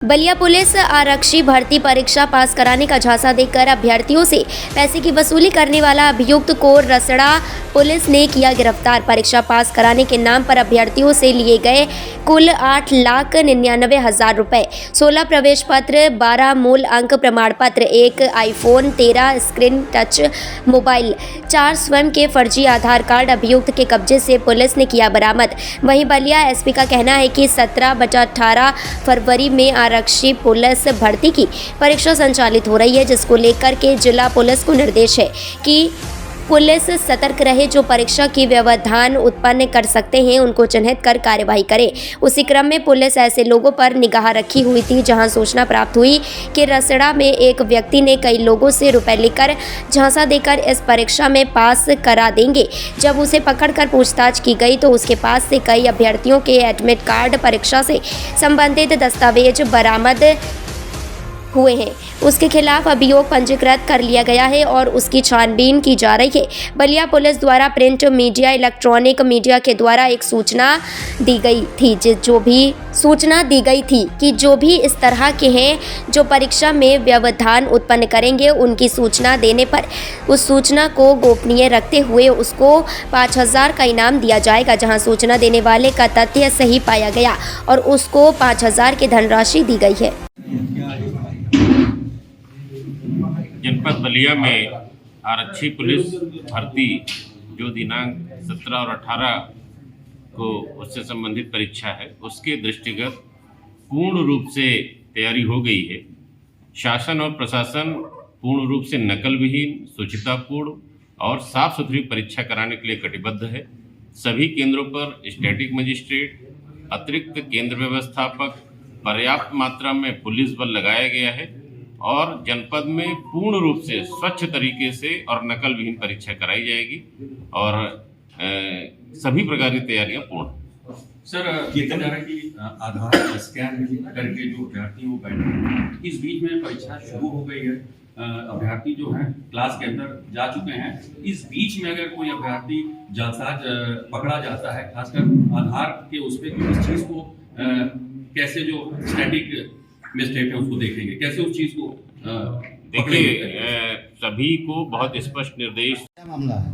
Ballia police आरक्षी भर्ती परीक्षा पास कराने का झांसा देकर अभ्यर्थियों से पैसे की वसूली करने वाला अभियुक्त को रसड़ा पुलिस ने किया गिरफ्तार। परीक्षा पास कराने के नाम पर अभ्यर्थियों से लिए गए कुल 8,99,000 रुपए, 16 प्रवेश पत्र, 12 मूल अंक प्रमाण पत्र, एक आईफोन 13 स्क्रीन टच मोबाइल, 4 स्वयं के फर्जी आधार कार्ड अभियुक्त के कब्जे से पुलिस ने किया बरामद। वहीं बलिया एसपी का कहना है कि 17-18 फरवरी में आरक्षी पुलिस भर्ती की परीक्षा संचालित हो रही है, जिसको लेकर के जिला पुलिस को निर्देश है कि पुलिस सतर्क रहे। जो परीक्षा की व्यवधान उत्पन्न कर सकते हैं उनको चिन्हित कर कार्यवाही करे। उसी क्रम में पुलिस ऐसे लोगों पर निगाह रखी हुई थी जहां सूचना प्राप्त हुई कि रसड़ा में एक व्यक्ति ने कई लोगों से रुपए लेकर झांसा देकर इस परीक्षा में पास करा देंगे। जब उसे पकड़कर पूछताछ की गई तो उसके पास से कई अभ्यर्थियों के एडमिट कार्ड, परीक्षा से संबंधित दस्तावेज बरामद हुए हैं। उसके खिलाफ अभियोग पंजीकृत कर लिया गया है और उसकी छानबीन की जा रही है। बलिया पुलिस द्वारा प्रिंट मीडिया, इलेक्ट्रॉनिक मीडिया के द्वारा एक सूचना दी गई थी कि जो भी इस तरह के हैं जो परीक्षा में व्यवधान उत्पन्न करेंगे, उनकी सूचना देने पर उस सूचना को गोपनीय रखते हुए उसको 5,000 का इनाम दिया जाएगा। जहां सूचना देने वाले का तथ्य सही पाया गया और उसको 5,000 की धनराशि दी गई है। जनपद बलिया में आरक्षी पुलिस भर्ती जो दिनांक 17 और 18 को उससे संबंधित परीक्षा है, उसके दृष्टिगत पूर्ण रूप से तैयारी हो गई है। शासन और प्रशासन पूर्ण रूप से नकल विहीन, शुचितापूर्ण और साफ सुथरी परीक्षा कराने के लिए कटिबद्ध है। सभी केंद्रों पर स्टैटिक मजिस्ट्रेट, अतिरिक्त केंद्र व्यवस्थापक, पर्याप्त मात्रा में पुलिस बल लगाया गया है और जनपद में पूर्ण रूप से स्वच्छ तरीके से और नकल विहीन परीक्षा कराई जाएगी और सभी प्रकार की तैयारियां पूर्ण। सर, कितना जा रहा है कि आधार स्कैन करके जो अभ्यर्थी वो बैठे, इस बीच में परीक्षा शुरू हो गई है, अभ्यर्थी जो है क्लास के अंदर जा चुके हैं। इस बीच में अगर कोई अभ्यर्थी जालसाज पकड़ा जाता है, खासकर आधार के उस पर, इस चीज को कैसे जो स्टैटिक मिस्टेक है उसको देखेंगे, कैसे उस चीज को देखिए, सभी को बहुत स्पष्ट निर्देश। मामला है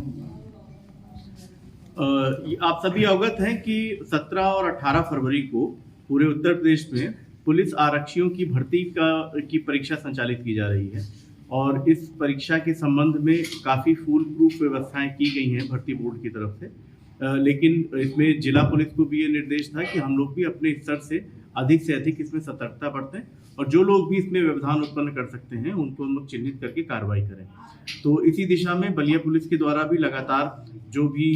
आप सभी अवगत हैं कि 17 और 18 फरवरी को पूरे उत्तर प्रदेश में पुलिस आरक्षियों की भर्ती की परीक्षा संचालित की जा रही है और इस परीक्षा के संबंध में काफ़ी फूल प्रूफ व्यवस्थाएं की गई हैं भर्ती बोर्ड की तरफ से। लेकिन इसमें जिला पुलिस को भी ये निर्देश था कि हम लोग भी अपने स्तर से अधिक इसमें सतर्कता बरतें और जो लोग भी इसमें व्यवधान उत्पन्न कर सकते हैं उनको हम लोग चिन्हित करके कार्रवाई करें। तो इसी दिशा में बलिया पुलिस के द्वारा भी लगातार जो भी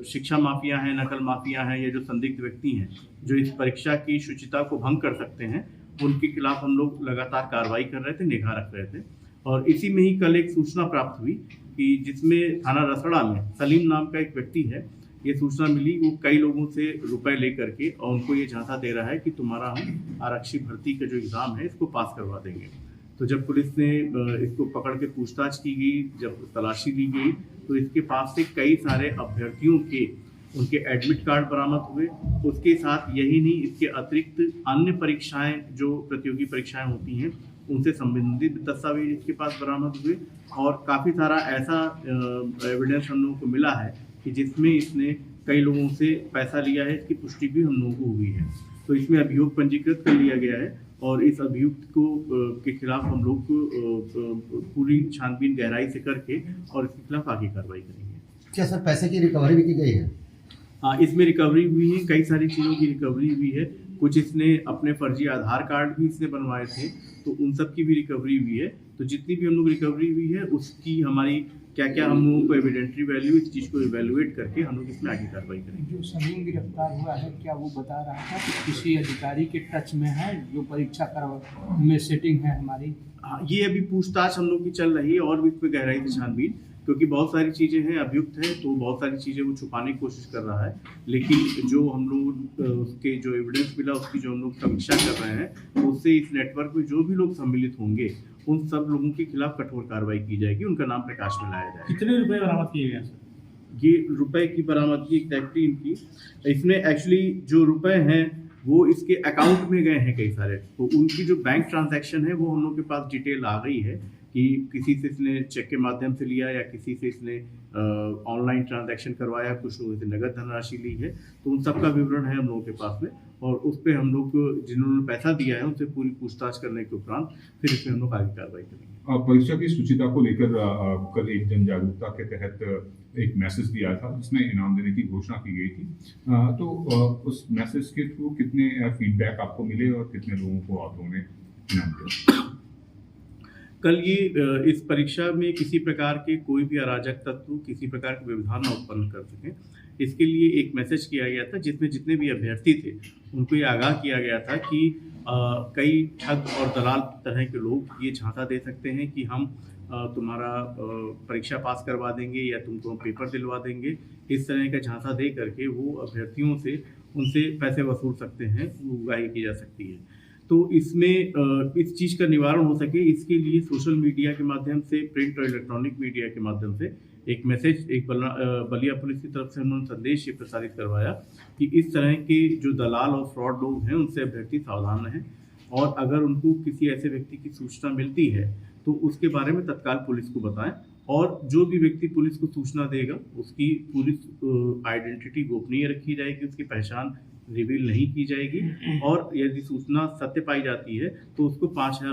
शिक्षा माफिया हैं, नकल माफिया हैं या जो संदिग्ध व्यक्ति हैं जो इस परीक्षा की शुचिता को भंग कर सकते हैं, उनके खिलाफ हम लोग लगातार कार्रवाई कर रहे थे, निगाह रख रहे थे। और इसी में ही कल एक सूचना प्राप्त हुई कि जिसमें थाना रसड़ा में सलीम नाम का एक व्यक्ति है, ये सूचना मिली, वो कई लोगों से रुपए ले करके और उनको ये झांसा दे रहा है कि तुम्हारा हम आरक्षी भर्ती का जो एग्ज़ाम है इसको पास करवा देंगे। तो जब पुलिस ने इसको पकड़ के पूछताछ की गई, जब तलाशी ली गई, तो इसके पास से कई सारे अभ्यर्थियों के उनके एडमिट कार्ड बरामद हुए। उसके साथ यही नहीं, इसके अतिरिक्त अन्य परीक्षाएं जो प्रतियोगी परीक्षाएं होती हैं उनसे संबंधित दस्तावेज इसके पास बरामद हुए और काफ़ी सारा ऐसा एविडेंस हम लोगों को मिला है कि जिसमें इसने कई लोगों से पैसा लिया है, इसकी पुष्टि भी हम लोगों को हुई है। तो इसमें अभियोग पंजीकृत कर लिया गया है और इस अभियुक्त को के खिलाफ हम लोग पूरी छानबीन गहराई से करके और इसके खिलाफ आगे कार्रवाई करेंगे। क्या सर पैसे की रिकवरी भी की गई है? हाँ, इसमें रिकवरी हुई है, कई सारी चीज़ों की रिकवरी हुई है। कुछ इसने अपने फर्जी आधार कार्ड भी इसने बनवाए थे, तो उन सब की भी रिकवरी हुई है। तो जितनी भी हम लोग रिकवरी हुई है उसकी हमारी क्या क्या हम लोगों को एविडेंटरी वैल्यू, इस चीज़ को इवेलुएट करके हम लोग इसमें आगे कार्रवाई करेंगे। जो सलीम गिरफ्तार हुआ है, क्या वो बता रहा था कि किसी अधिकारी के टच में है जो परीक्षा करवा में सेटिंग है हमारी? हाँ, ये अभी पूछताछ हम लोग की चल रही है और भी इसमें गहराई से छानबीन, क्योंकि बहुत सारी चीज़ें हैं, अभियुक्त है तो बहुत सारी चीज़ें वो छुपाने की कोशिश कर रहा है। लेकिन जो हम लोग उसके जो एविडेंस मिला, उसकी जो हम लोग समीक्षा कर रहे हैं, उससे इस नेटवर्क में जो भी लोग सम्मिलित होंगे उन सब लोगों के खिलाफ कठोर कार्रवाई की जाएगी, उनका नाम प्रकाश में लाया जाएगा। कितने रुपए बरामद किए गए सर? ये रुपए की बरामदगी एग्जैक्टली इनकी, इसमें एक्चुअली जो रुपए हैं वो इसके अकाउंट में गए हैं कई सारे, तो उनकी जो बैंक ट्रांजैक्शन है वो हम लोग के पास डिटेल आ गई है कि किसी से इसने चेक के माध्यम से लिया या किसी से इसने ऑनलाइन ट्रांजैक्शन करवाया, कुछ लोगों से नगद धनराशि ली है, तो उन सब का विवरण है हम लोगों के पास में। और उस पर हम लोग जिन्होंने पैसा दिया है उनसे पूरी पूछताछ करने के उपरांत फिर इस पर हम लोग आगे कार्रवाई करेंगे। परीक्षा की शुचिता को लेकर कल एक जन जागरूकता के तहत एक मैसेज दिया था जिसमें इनाम देने की घोषणा की गई थी, तो उस मैसेज के थ्रू कितने फीडबैक आपको मिले और कितने लोगों को आप लोगों ने इनाम दिया? कल ये इस परीक्षा में किसी प्रकार के कोई भी अराजक तत्व किसी प्रकार के व्यवधान न उत्पन्न कर सकें, इसके लिए एक मैसेज किया गया था जिसमें जितने भी अभ्यर्थी थे उनको ये आगाह किया गया था कि कई ठग और दलाल तरह के लोग ये झांसा दे सकते हैं कि हम तुम्हारा परीक्षा पास करवा देंगे या तुमको हम पेपर दिलवा देंगे। इस तरह का झांसा दे करके वो अभ्यर्थियों से उनसे पैसे वसूल सकते हैं, उगाही की जा सकती है। तो इसमें इस चीज़ का निवारण हो सके इसके लिए सोशल मीडिया के माध्यम से, प्रिंट और इलेक्ट्रॉनिक मीडिया के माध्यम से एक मैसेज बलिया पुलिस की तरफ से उन्होंने संदेश ये प्रसारित करवाया कि इस तरह के जो दलाल और फ्रॉड लोग हैं उनसे अभ्यर्थी सावधान रहें, और अगर उनको किसी ऐसे व्यक्ति की सूचना मिलती है तो उसके बारे में तत्काल पुलिस को बताएं, और जो भी व्यक्ति पुलिस को सूचना देगा उसकी पूरी आइडेंटिटी गोपनीय रखी जाएगी, उसकी पहचान रिवील नहीं की जाएगी, और यदि सूचना सत्य पाई जाती है तो उसको 5,000